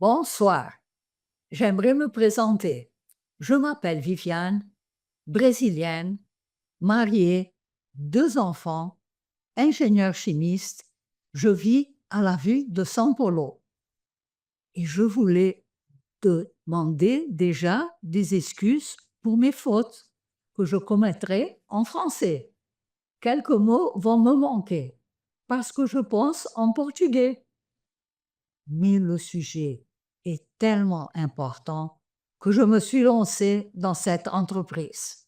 Bonsoir, j'aimerais me présenter. Je m'appelle Viviane, brésilienne, mariée, 2 enfants, ingénieure chimiste. Je vis à la vue de São Paulo. Et je voulais te demander déjà des excuses pour mes fautes que je commettrai en français. Quelques mots vont me manquer parce que je pense en portugais. Mais le sujet est tellement important que je me suis lancée dans cette entreprise.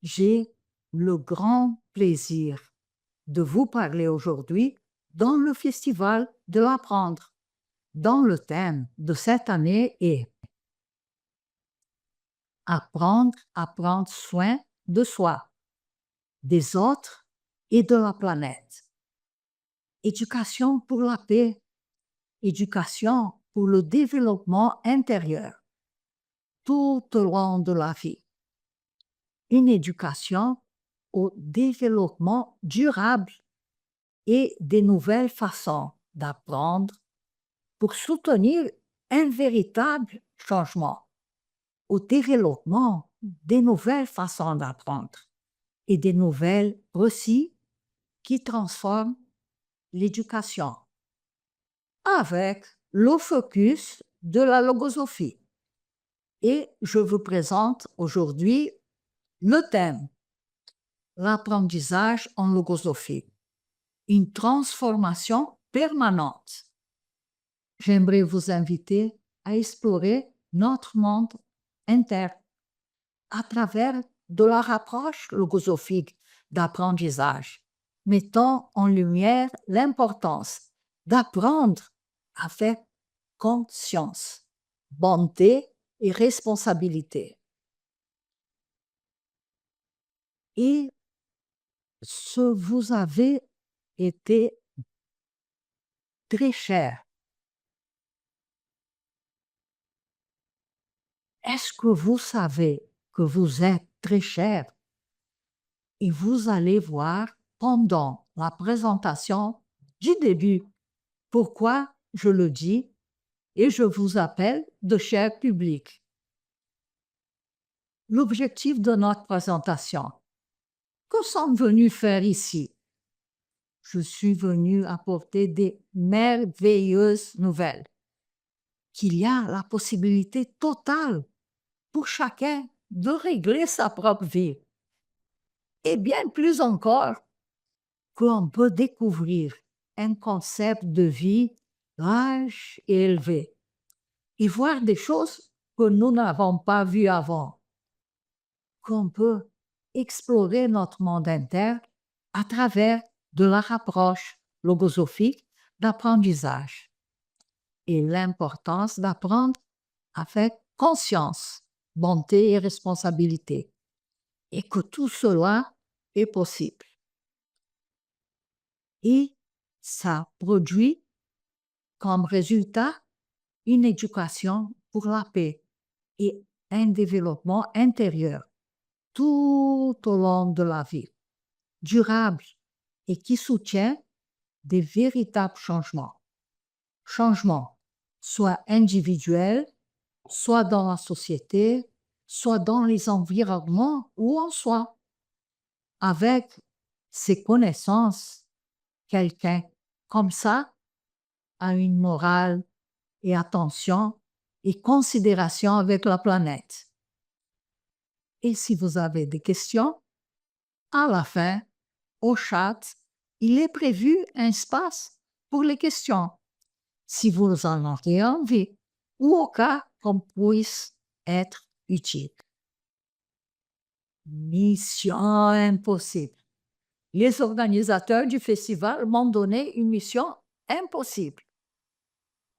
J'ai le grand plaisir de vous parler aujourd'hui dans le Festival de l'apprendre, dont le thème de cette année est apprendre à prendre soin de soi, des autres et de la planète. Éducation pour la paix, éducation pour le développement intérieur, tout au long de la vie. Une éducation au développement durable et des nouvelles façons d'apprendre pour soutenir un véritable changement, au développement des nouvelles façons d'apprendre et des nouvelles récits qui transforment l'éducation, avec le focus de la logosophie. Et je vous présente aujourd'hui le thème l'apprentissage en logosophie, une transformation permanente. J'aimerais vous inviter à explorer notre monde interne à travers de leur approche logosophique d'apprentissage, mettant en lumière l'importance d'apprendre avec conscience, bonté et responsabilité. Et ce vous avez été très cher. Est-ce que vous savez que vous êtes très cher? Et vous allez voir pendant la présentation du début pourquoi je le dis et je vous appelle de cher public. L'objectif de notre présentation, que sommes venus faire ici? Je suis venu apporter des merveilleuses nouvelles, qu'il y a la possibilité totale pour chacun de régler sa propre vie. Et bien plus encore, qu'on peut découvrir un concept de vie large et élevé et voir des choses que nous n'avons pas vues avant, qu'on peut explorer notre monde interne à travers de la approche logosophique d'apprentissage et l'importance d'apprendre avec conscience, bonté et responsabilité, et que tout cela est possible. Et ça produit comme résultat une éducation pour la paix et un développement intérieur tout au long de la vie, durable et qui soutient des véritables changements. Changements, soit individuels, soit dans la société, soit dans les environnements ou en soi. Avec ces connaissances, quelqu'un comme ça a une morale et attention et considération avec la planète. Et si vous avez des questions, à la fin, au chat, il est prévu un espace pour les questions, si vous en avez envie, ou au cas qu'on puisse être utile. Mission impossible. Les organisateurs du festival m'ont donné une mission impossible.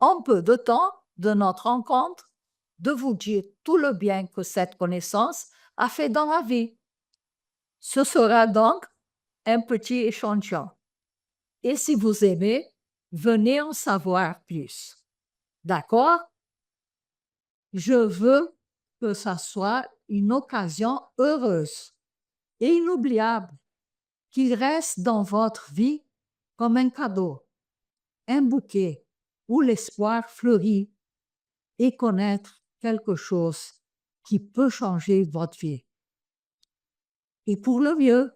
En peu de temps de notre rencontre, de vous dire tout le bien que cette connaissance a fait dans la vie. Ce sera donc un petit échantillon. Et si vous aimez, venez en savoir plus. D'accord? Je veux que ça soit une occasion heureuse et inoubliable, qu'il reste dans votre vie comme un cadeau, un bouquet où l'espoir fleurit et connaître quelque chose qui peut changer votre vie. Et pour le mieux,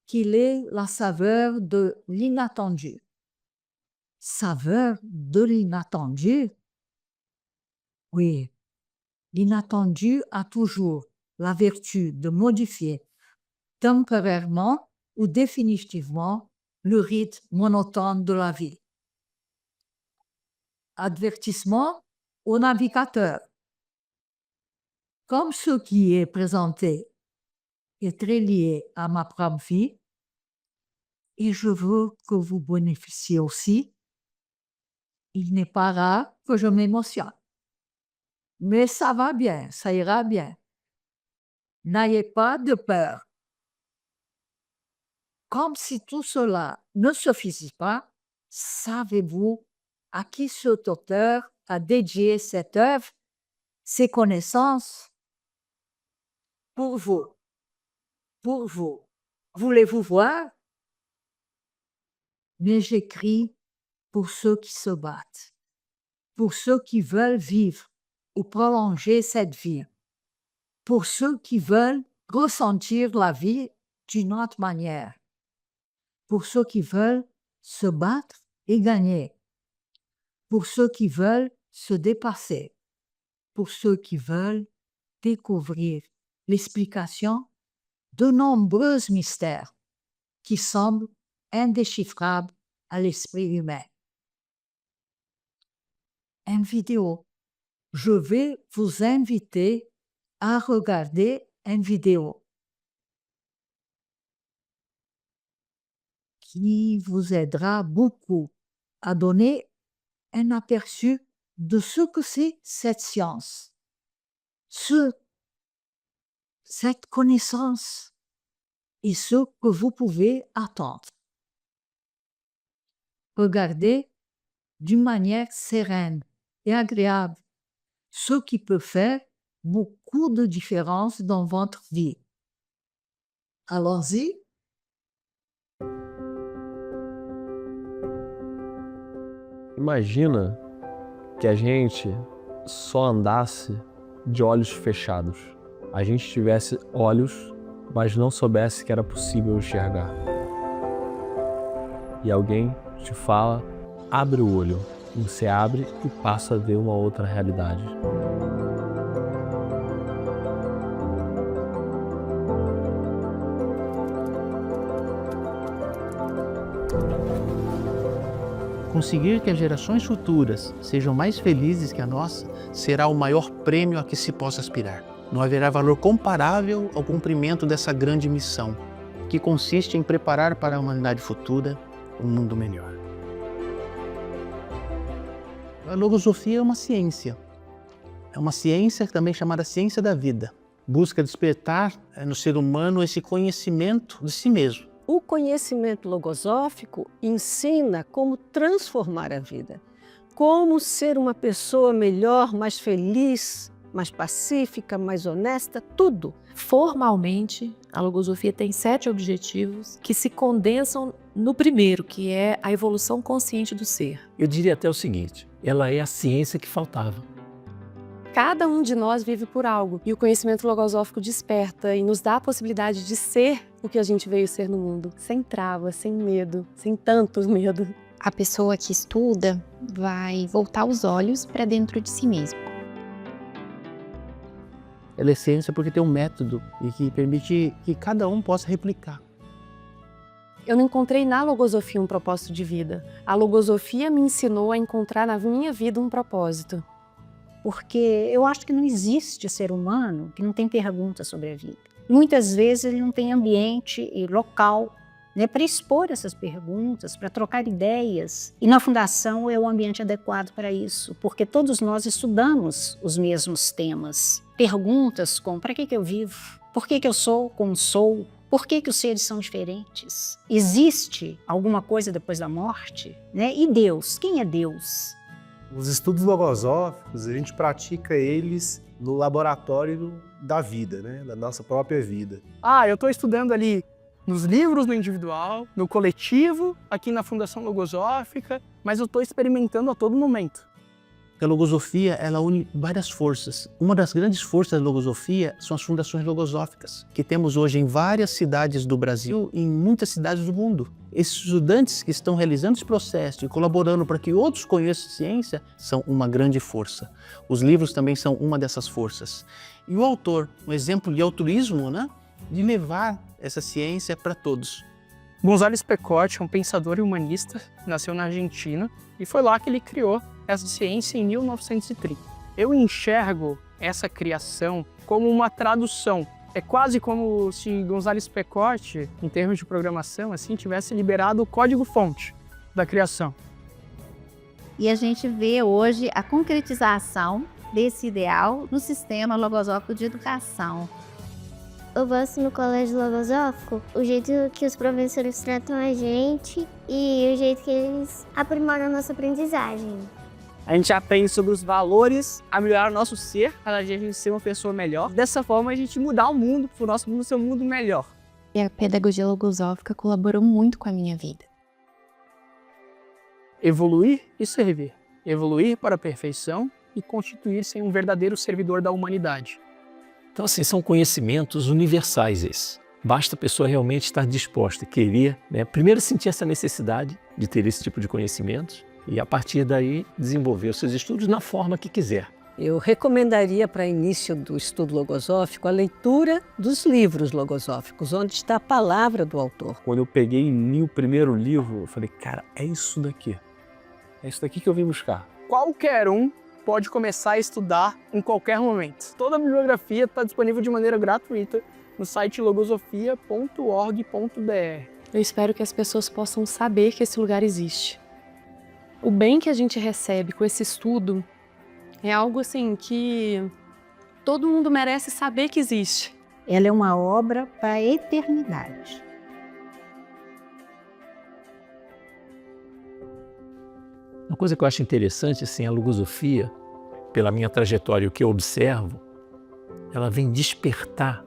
qu'il ait la saveur de l'inattendu. Saveur de l'inattendu? Oui, l'inattendu a toujours la vertu de modifier temporairement ou définitivement le rythme monotone de la vie. Avertissement au navigateur. Comme ce qui est présenté est très lié à ma propre vie, et je veux que vous bénéficiez aussi, il n'est pas rare que je m'émotionne. Mais ça va bien, ça ira bien. N'ayez pas de peur. Comme si tout cela ne suffisait pas, savez-vous à qui cet auteur a dédié cette œuvre, ses connaissances? Pour vous. Pour vous. Voulez-vous voir? Mais j'écris pour ceux qui se battent, pour ceux qui veulent vivre ou prolonger cette vie, pour ceux qui veulent ressentir la vie d'une autre manière, pour ceux qui veulent se battre et gagner, pour ceux qui veulent se dépasser, pour ceux qui veulent découvrir l'explication de nombreux mystères qui semblent indéchiffrables à l'esprit humain. Une vidéo. Je vais vous inviter à regarder une vidéo qui vous aidera beaucoup à donner un aperçu de ce que c'est cette science, cette connaissance et ce que vous pouvez attendre. Regardez d'une manière sereine et agréable, ce qui peut faire beaucoup de différence dans votre vie. Allons-y. Imagina que a gente só andasse de olhos fechados. A gente tivesse olhos, mas não soubesse que era possível enxergar. E alguém te fala, abre o olho. Você abre e passa a ver uma outra realidade. Conseguir que as gerações futuras sejam mais felizes que a nossa será o maior prêmio a que se possa aspirar. Não haverá valor comparável ao cumprimento dessa grande missão, que consiste em preparar para a humanidade futura um mundo melhor. A logosofia é uma ciência também chamada ciência da vida. Busca despertar no ser humano esse conhecimento de si mesmo. O conhecimento logosófico ensina como transformar a vida, como ser uma pessoa melhor, mais feliz, mais pacífica, mais honesta, tudo. Formalmente, a logosofia tem 7 objetivos que se condensam no primeiro, que é a evolução consciente do ser. Eu diria até o seguinte, ela é a ciência que faltava. Cada um de nós vive por algo, e o conhecimento logosófico desperta e nos dá a possibilidade de ser o que a gente veio ser no mundo, sem travas, sem medo, sem tanto medo. A pessoa que estuda vai voltar os olhos para dentro de si mesmo. Ela é ciência porque tem um método e que permite que cada um possa replicar. Eu não encontrei na logosofia um propósito de vida. A logosofia me ensinou a encontrar na minha vida um propósito. Porque eu acho que não existe ser humano que não tem perguntas sobre a vida. Muitas vezes ele não tem ambiente e local, né, para expor essas perguntas, para trocar ideias. E na Fundação é o ambiente adequado para isso, porque todos nós estudamos os mesmos temas. Perguntas como: para que eu vivo? Por que eu sou como sou? Por que os seres são diferentes? Existe alguma coisa depois da morte? Né? E Deus? Quem é Deus? Os estudos logosóficos, a gente pratica eles no laboratório da vida, né? Da nossa própria vida. Eu estou estudando ali nos livros no individual, no coletivo, aqui na Fundação Logosófica, mas eu estou experimentando a todo momento. A logosofia, ela une várias forças. Uma das grandes forças da logosofia são as fundações logosóficas, que temos hoje em várias cidades do Brasil e em muitas cidades do mundo. Esses estudantes que estão realizando esse processo e colaborando para que outros conheçam ciência são uma grande força. Os livros também são uma dessas forças. E o autor, um exemplo de altruísmo, né? De levar essa ciência para todos. González Pecotti é um pensador e humanista, nasceu na Argentina e foi lá que ele criou essa ciência em 1930. Eu enxergo essa criação como uma tradução. É quase como se González Pecotti, em termos de programação, assim, tivesse liberado o código-fonte da criação. E a gente vê hoje a concretização desse ideal no sistema logosófico de educação. Eu gosto no colégio logosófico o jeito que os professores tratam a gente e o jeito que eles aprimoram a nossa aprendizagem. A gente aprende sobre os valores, a melhorar o nosso ser, para a gente ser uma pessoa melhor. Dessa forma, a gente mudar o mundo, para o nosso mundo ser um mundo melhor. E a pedagogia logosófica colaborou muito com a minha vida. Evoluir e servir. Evoluir para a perfeição e constituir-se em um verdadeiro servidor da humanidade. Então, assim, são conhecimentos universais esses. Basta a pessoa realmente estar disposta, querer, né? Primeiro sentir essa necessidade de ter esse tipo de conhecimentos e, a partir daí, desenvolver os seus estudos na forma que quiser. Eu recomendaria para início do estudo logosófico a leitura dos livros logosóficos, onde está a palavra do autor. Quando eu peguei e li o primeiro livro, eu falei, cara, é isso daqui. É isso daqui que eu vim buscar. Qualquer um pode começar a estudar em qualquer momento. Toda a bibliografia está disponível de maneira gratuita no site logosofia.org.br. Eu espero que as pessoas possam saber que esse lugar existe. O bem que a gente recebe com esse estudo é algo assim que todo mundo merece saber que existe. Ela é uma obra para a eternidade. Uma coisa que eu acho interessante, assim, a logosofia, pela minha trajetória, o que eu observo, ela vem despertar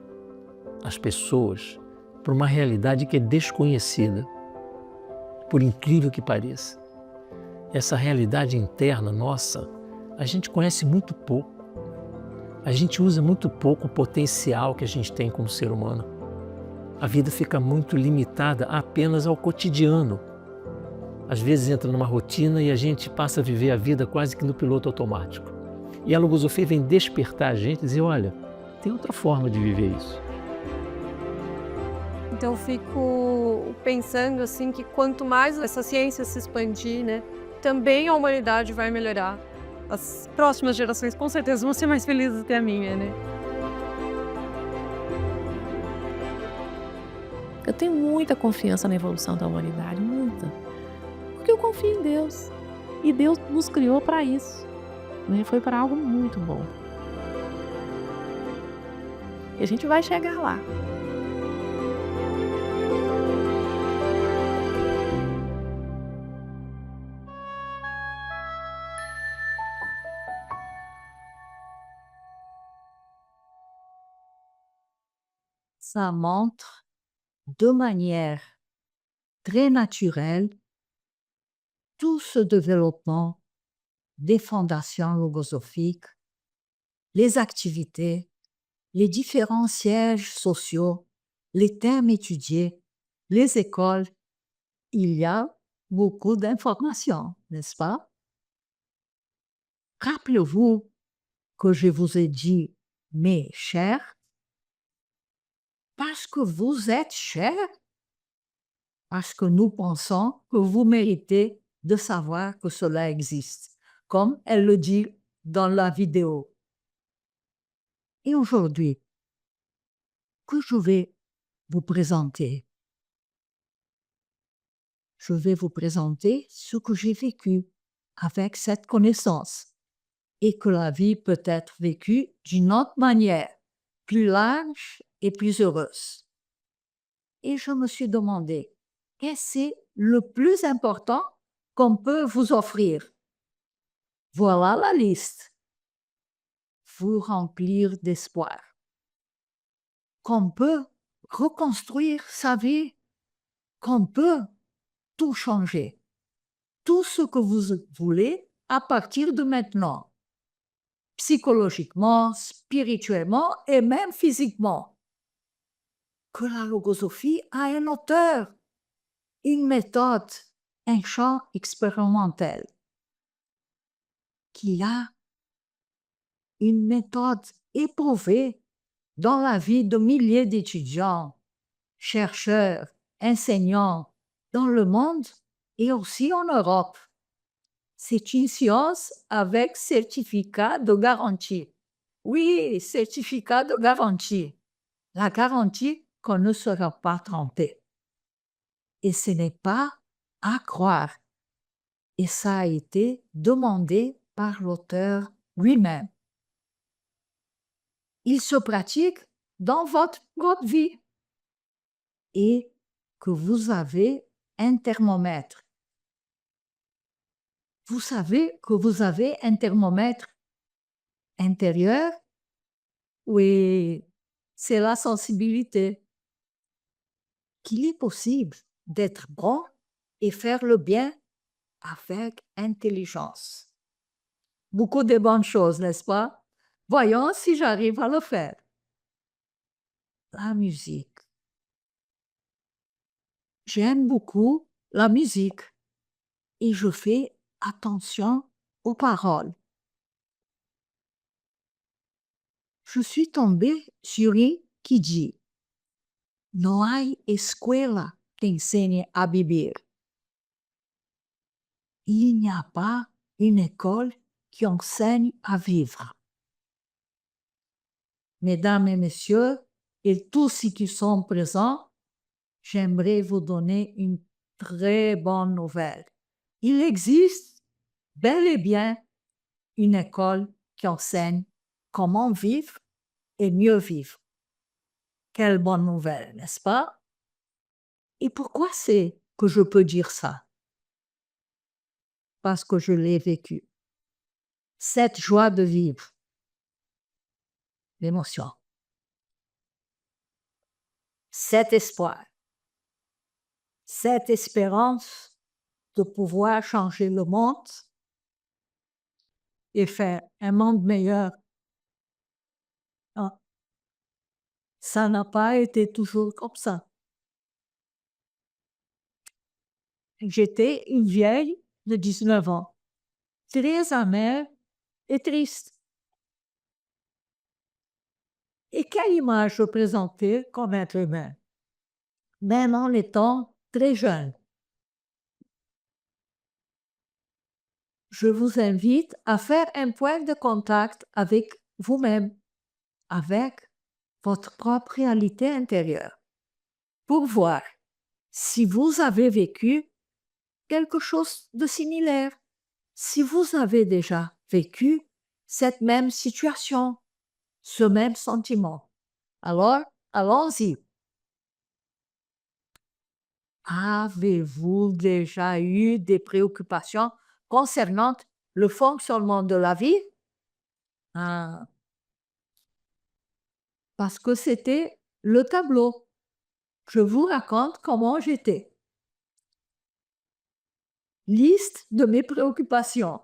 as pessoas para uma realidade que é desconhecida, por incrível que pareça. Essa realidade interna nossa, a gente conhece muito pouco. A gente usa muito pouco o potencial que a gente tem como ser humano. A vida fica muito limitada apenas ao cotidiano. Às vezes entra numa rotina e a gente passa a viver a vida quase que no piloto automático. E a logosofia vem despertar a gente e dizer, olha, tem outra forma de viver isso. Então eu fico pensando assim que quanto mais essa ciência se expandir, né, também a humanidade vai melhorar. As próximas gerações com certeza vão ser mais felizes do que a minha, né? Eu tenho muita confiança na evolução da humanidade, muita. Porque eu confio em Deus. E Deus nos criou para isso. Né? Foi para algo muito bom. E a gente vai chegar lá. Ça montre de manière très naturelle tout ce développement des fondations logosophiques, les activités, les différents sièges sociaux, les thèmes étudiés, les écoles. Il y a beaucoup d'informations, n'est-ce pas? Rappelez-vous que je vous ai dit, mes chers, parce que vous êtes chers, parce que nous pensons que vous méritez de savoir que cela existe, comme elle le dit dans la vidéo. Et aujourd'hui, que je vais vous présenter? Je vais vous présenter ce que j'ai vécu avec cette connaissance et que la vie peut être vécue d'une autre manière, plus large et plus heureuse. Et je me suis demandé, qu'est-ce que c'est le plus important qu'on peut vous offrir? Voilà la liste. Vous remplir d'espoir. Qu'on peut reconstruire sa vie, qu'on peut tout changer, tout ce que vous voulez à partir de maintenant, psychologiquement, spirituellement et même physiquement. Que la logosophie a un auteur, une méthode, un champ expérimental, qu'il a une méthode éprouvée dans la vie de milliers d'étudiants, chercheurs, enseignants dans le monde et aussi en Europe. C'est une science avec certificat de garantie. Oui, certificat de garantie. La garantie qu'on ne sera pas trompé. Et ce n'est pas à croire. Et ça a été demandé par l'auteur lui-même. Il se pratique dans votre vie. Et que vous avez un thermomètre. Vous savez que vous avez un thermomètre intérieur? Oui, c'est la sensibilité. Qu'il est possible d'être bon et faire le bien avec intelligence. Beaucoup de bonnes choses, n'est-ce pas? Voyons si j'arrive à le faire. La musique. J'aime beaucoup la musique et je fais attention aux paroles. Je suis tombée sur un qui dit: No hay escuela que enseñe a vivir. Il n'y a pas une école qui enseigne à vivre. Mesdames et messieurs, et tous ceux qui sont présents, j'aimerais vous donner une très bonne nouvelle. Il existe bel et bien une école qui enseigne comment vivre et mieux vivre. Quelle bonne nouvelle, n'est-ce pas? Et pourquoi c'est que je peux dire ça? Parce que je l'ai vécu. Cette joie de vivre, l'émotion, cet espoir, cette espérance de pouvoir changer le monde et faire un monde meilleur. Ça n'a pas été toujours comme ça. J'étais une vieille de 19 ans, très amère et triste. Et quelle image je présentais comme être humain, même en étant très jeune? Je vous invite à faire un point de contact avec vous-même, avec votre propre réalité intérieure, pour voir si vous avez vécu quelque chose de similaire, si vous avez déjà vécu cette même situation, ce même sentiment. Alors, allons-y. Avez-vous déjà eu des préoccupations concernant le fonctionnement de la vie? Parce que c'était le tableau. Je vous raconte comment j'étais. Liste de mes préoccupations.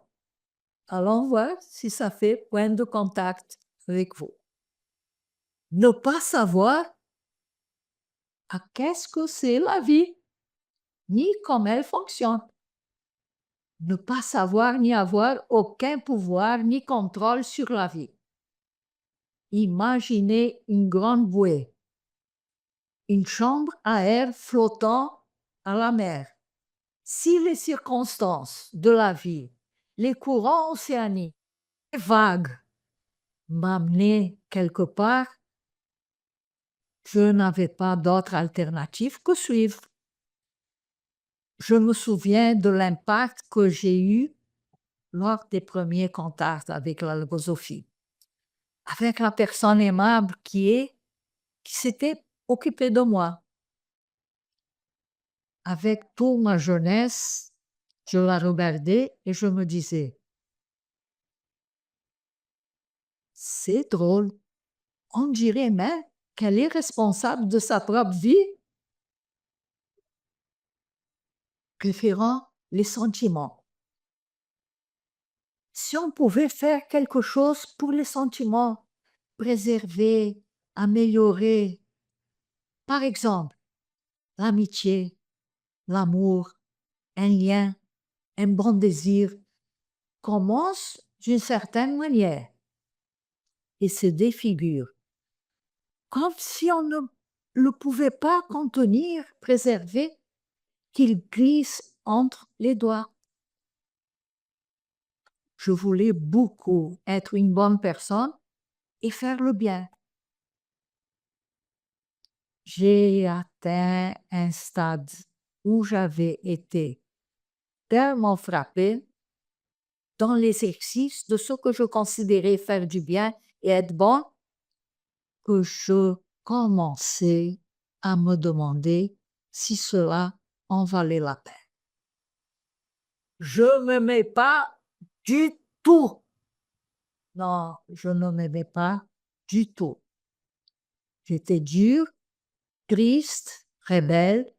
Allons voir si ça fait point de contact avec vous. Ne pas savoir qu'est-ce que c'est la vie, ni comment elle fonctionne. Ne pas savoir ni avoir aucun pouvoir ni contrôle sur la vie. Imaginez une grande bouée, une chambre à air flottant à la mer. Si les circonstances de la vie, les courants océaniques, les vagues m'amenaient quelque part, je n'avais pas d'autre alternative que suivre. Je me souviens de l'impact que j'ai eu lors des premiers contacts avec la logosophie, avec la personne aimable qui s'était occupée de moi. Avec toute ma jeunesse, je la regardais et je me disais: c'est drôle, on dirait même qu'elle est responsable de sa propre vie, préférant les sentiments. Si on pouvait faire quelque chose pour les sentiments, préserver, améliorer, par exemple, l'amitié, l'amour, un lien, un bon désir, commence d'une certaine manière et se défigure, comme si on ne le pouvait pas contenir, préserver, qu'il glisse entre les doigts. Je voulais beaucoup être une bonne personne et faire le bien. J'ai atteint un stade où j'avais été tellement frappée dans l'exercice de ce que je considérais faire du bien et être bon, que je commençais à me demander si cela en valait la peine. Je ne m'aimais pas du tout. Non, je ne m'aimais pas du tout. J'étais dure, triste, rebelle,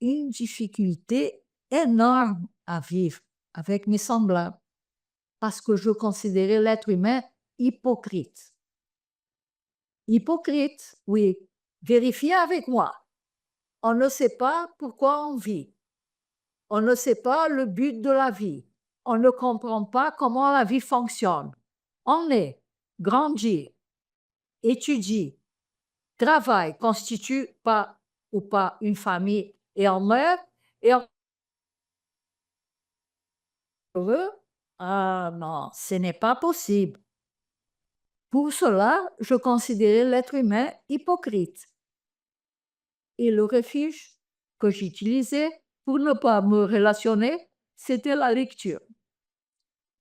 une difficulté énorme à vivre avec mes semblables, parce que je considérais l'être humain hypocrite. Hypocrite, oui. Vérifiez avec moi. On ne sait pas pourquoi on vit. On ne sait pas le but de la vie. On ne comprend pas comment la vie fonctionne. On naît, grandit, étudie, travaille, constitue pas ou pas une famille et on meurt et on heureux. Ah non, ce n'est pas possible. Pour cela, je considérais l'être humain hypocrite. Et le refuge que j'utilisais pour ne pas me relationner, c'était la lecture.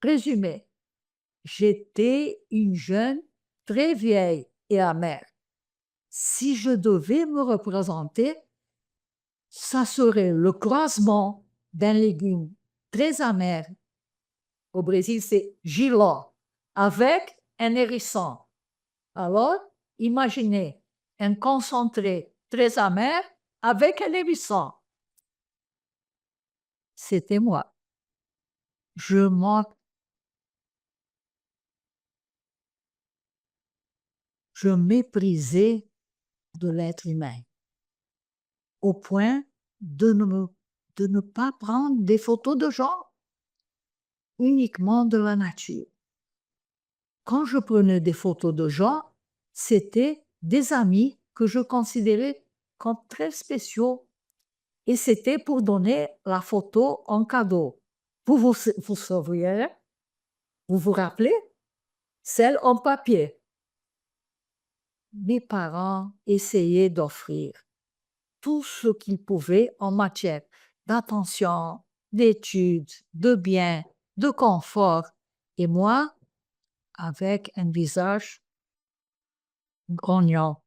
Résumé, j'étais une jeune très vieille et amère. Si je devais me représenter, ça serait le croisement d'un légume très amer. Au Brésil, c'est giló, avec un hérisson. Alors, imaginez un concentré très amer avec un hérisson. C'était moi. Je méprisais de l'être humain, au point de ne pas prendre des photos de gens, uniquement de la nature. Quand je prenais des photos de gens, c'était des amis que je considérais comme très spéciaux et c'était pour donner la photo en cadeau. Vous souvenez? Vous vous rappelez? Celle en papier. Mes parents essayaient d'offrir tout ce qu'ils pouvaient en matière d'attention, d'études, de bien, de confort. Et moi, avec un visage grognon.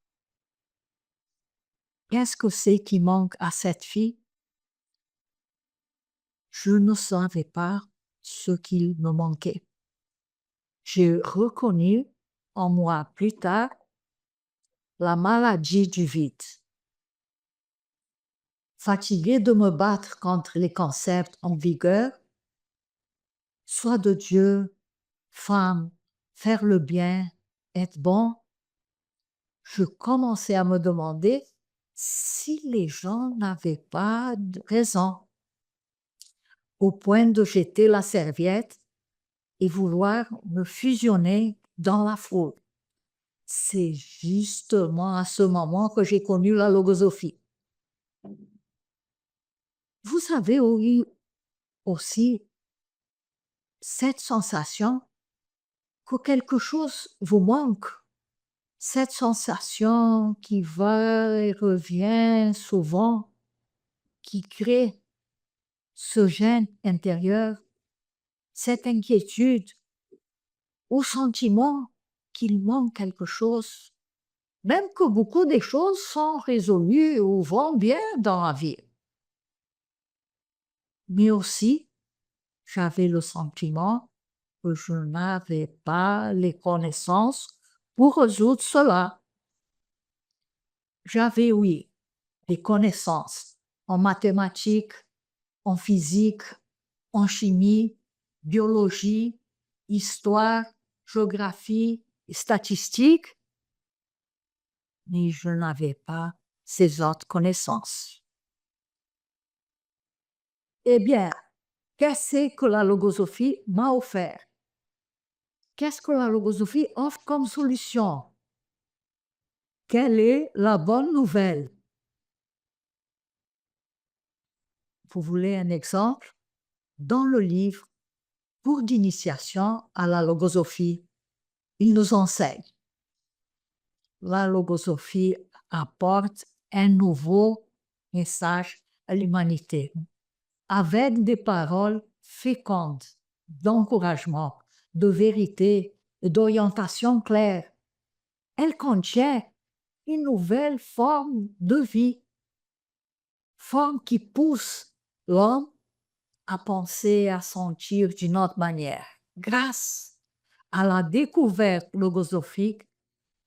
Qu'est-ce que c'est qui manque à cette fille? Je ne savais pas ce qu'il me manquait. J'ai reconnu en moi plus tard la maladie du vide. Fatiguée de me battre contre les concepts en vigueur, soit de Dieu, femme, faire le bien, être bon, je commençais à me demander si les gens n'avaient pas raison, au point de jeter la serviette et vouloir me fusionner dans la foule. C'est justement à ce moment que j'ai connu la logosophie. Vous avez eu aussi cette sensation que quelque chose vous manque, cette sensation qui va et revient souvent, qui crée ce gêne intérieur, cette inquiétude ou sentiment qu'il manque quelque chose, même que beaucoup de choses sont résolues ou vont bien dans la vie. Mais aussi, j'avais le sentiment que je n'avais pas les connaissances pour résoudre cela. j'avais, oui, des connaissances en mathématiques, en physique, en chimie, biologie, histoire, géographie et statistique, mais je n'avais pas ces autres connaissances. Eh bien, qu'est-ce que la logosophie m'a offert? Qu'est-ce que la logosophie offre comme solution? Quelle est la bonne nouvelle? Vous voulez un exemple? Dans le livre Cours d'initiation à la logosophie, il nous enseigne. La logosophie apporte un nouveau message à l'humanité, avec des paroles fécondes, d'encouragement, de vérité et d'orientation claire. Elle contient une nouvelle forme de vie, forme qui pousse l'homme à penser et à sentir d'une autre manière, grâce à la découverte logosophique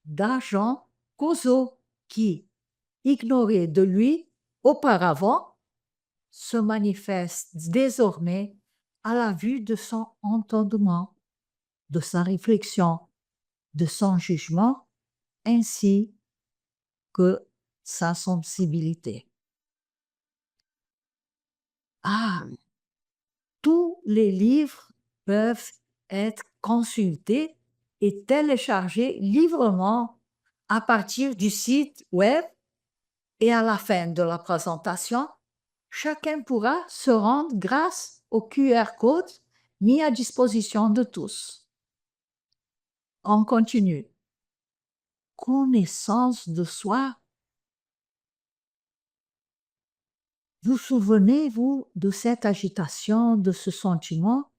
d'agents causaux qui, ignorés de lui auparavant, se manifestent désormais à la vue de son entendement, de sa réflexion, de son jugement, ainsi que sa sensibilité. Ah, tous les livres peuvent être consultés et téléchargés librement à partir du site web, et à la fin de la présentation, chacun pourra se rendre grâce au QR code mis à disposition de tous. On continue. Connaissance de soi. Vous souvenez-vous de cette agitation, de ce sentiment?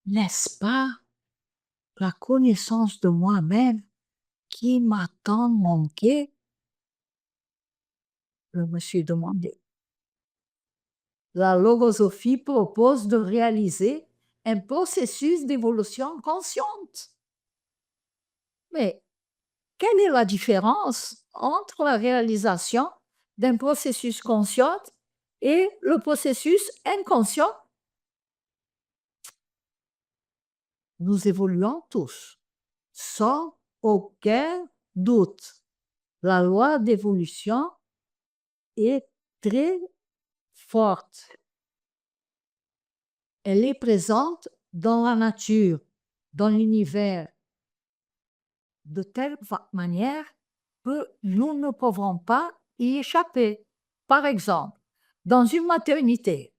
N'est-ce pas la connaissance de moi-même qui m'a tant manqué? Je me suis demandé. La logosophie propose de réaliser un processus d'évolution consciente. Mais quelle est la différence entre la réalisation d'un processus conscient et le processus inconscient? Nous évoluons tous, sans aucun doute. La loi d'évolution est très forte. Elle est présente dans la nature, dans l'univers, de telle manière que nous ne pouvons pas y échapper. Par exemple, dans une maternité,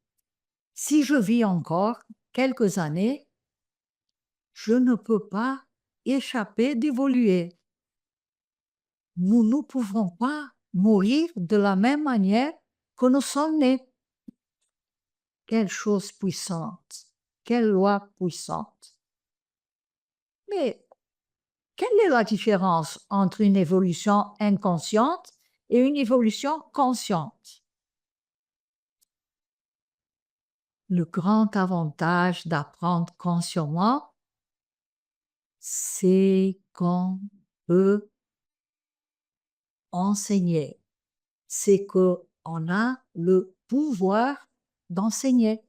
si je vis encore quelques années, je ne peux pas échapper d'évoluer. Nous ne pouvons pas mourir de la même manière que nous sommes nés. Quelle chose puissante, quelle loi puissante. Mais quelle est la différence entre une évolution inconsciente et une évolution consciente? Le grand avantage d'apprendre consciemment, c'est qu'on peut enseigner. C'est qu'on a le pouvoir d'enseigner.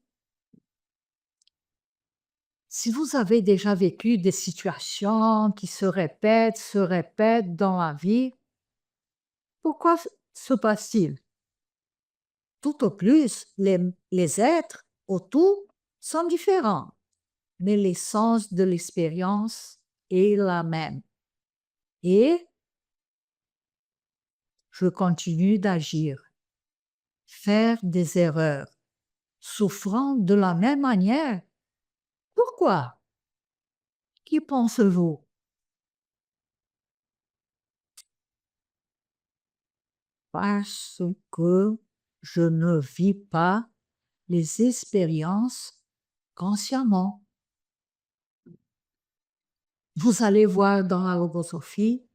Si vous avez déjà vécu des situations qui se répètent dans la vie, pourquoi se passe-t-il? Tout au plus, les êtres autour sont différents, mais l'essence de l'expérience est la même. Et je continue d'agir, faire des erreurs, souffrant de la même manière. Pourquoi? Qui pensez-vous? Parce que je ne vis pas les expériences consciemment. Vous allez voir dans la logosophie,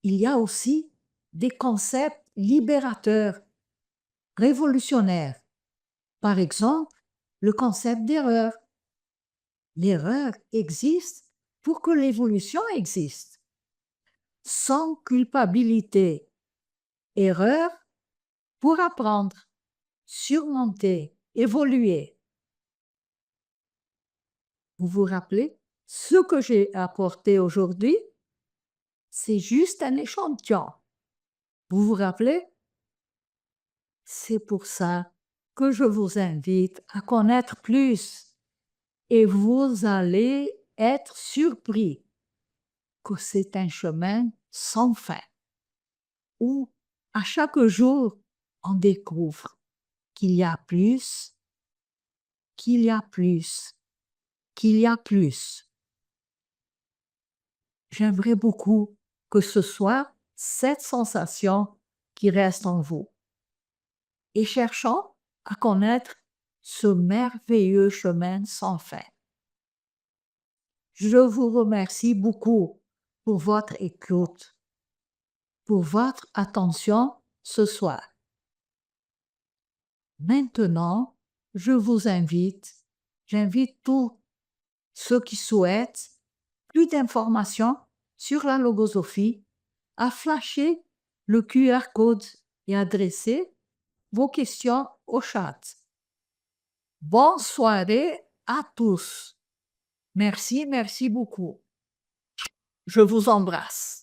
il y a aussi des concepts libérateurs, révolutionnaires. Par exemple, le concept d'erreur. L'erreur existe pour que l'évolution existe. sans culpabilité. Erreur pour apprendre, surmonter, évoluer. Vous vous rappelez, ce que j'ai apporté aujourd'hui, c'est juste un échantillon. Vous vous rappelez? C'est pour ça que je vous invite à connaître plus et vous allez être surpris que c'est un chemin sans fin où à chaque jour on découvre qu'il y a plus, qu'il y a plus, qu'il y a plus. J'aimerais beaucoup que ce soit cette sensation qui reste en vous. Et cherchons à connaître ce merveilleux chemin sans fin. Je vous remercie beaucoup pour votre écoute, pour votre attention ce soir. Maintenant, j'invite tous ceux qui souhaitent plus d'informations sur la logosophie à flasher le QR code et adresser vos questions au chat. Bonne soirée à tous. Merci beaucoup. Je vous embrasse.